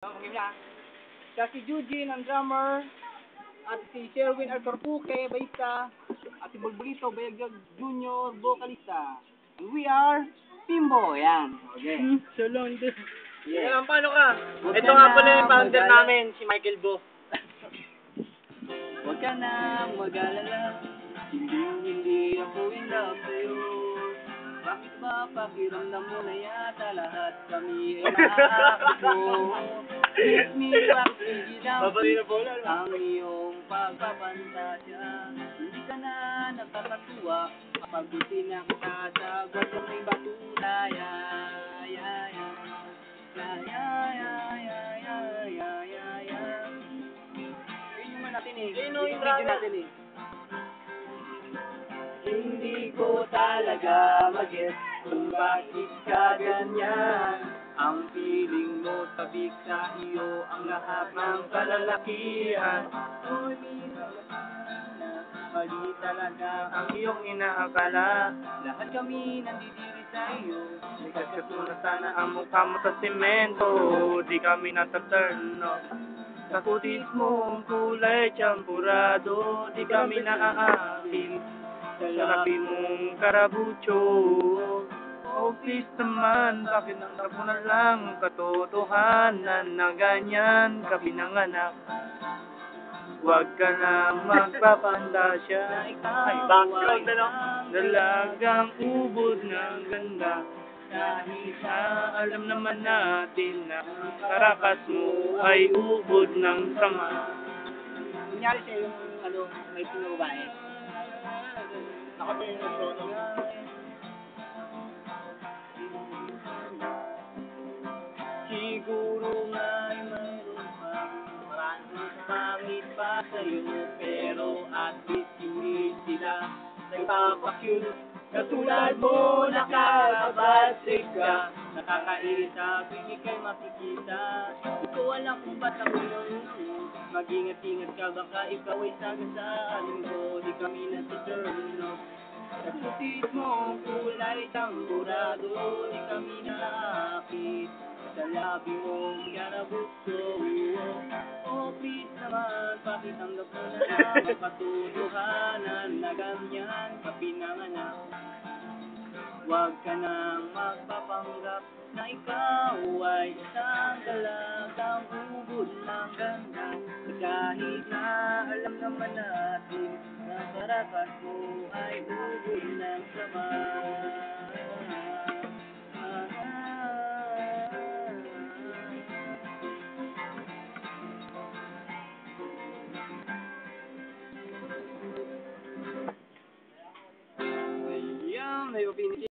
Okay na. Siya si Eugene, ang drummer, at si Sherwin Artorpuke, bassista, at si Bulbulito Bayagyag Junior, vocalista. And we are Timbo, yan. Okay. So long din. Yeah. Alam, paano ka? Huwag Ito ka nga na pala yung founder mag-alala. namin, si Michael Bo. Huwag ka na mag-alala, hindi ako in love sa'yo. Bakit ba pakiramdam mo na yata lahat kami ay naakit mo? Kiss me, bakit hindi lang Babali na bola, no? ang iyong pagpapantasya. Hindi ka na nakakatuwa kapag buti na kita sa gwapo may batula. Ya, ya, ya. Ya, ya, ya, ya, ya, ya, ya, ya. Yun yung natin eh. Yun yung Video drama. natin eh. Hindi ko talaga mag-get kung bakit ka ganyan. Ang feeling mo sabik sa iyo ang lahat ng kalalakihan. Oy, mali talaga ang iyong inaakala. Lahat kami nandidiri sa iyo. Kasi na sana ang mukha mo sa semento, di kami nataturn, no? Sa kutis mo ang kulay champurado, di kami naaakin. Sa labi mong karabucho, oh please naman, bakit ako na lang katotohanan na ganyan ka pinanganak? Huwag ka na magpapantasya, ay background na lang. Dalagang ubod ng ganda, kahit na alam naman natin na karakas mo ay ubod ng sama. Kunyari siya yung may pinubae. Ako pa yung nagprono. Siguro nga'y mayroon pang maraming pangit pa sa'yo, pero at least hindi sila nagpapakyut. Katulad mo, nakakabasig ka, nakakaisa, pwede kayo makikita. Di ko alam kung ba't ako nung mag-ingat-ingat ka, baka ikaw ay sagasaan ko. Di kami nasa-turn off. Sa putis mo, kulay tamburado, di kami naakit. Sa labi mong karabuso, oh please naman, pakitanggap mo na lang ang katotohanan na ganyan ka pinanganak. Huwag ka nang magpapanggap na ikaw ay isang dalagang ubod ng ganda. Kahit na alam naman natin na karakas mo ay ubod ng sama. Ayan, may opinion.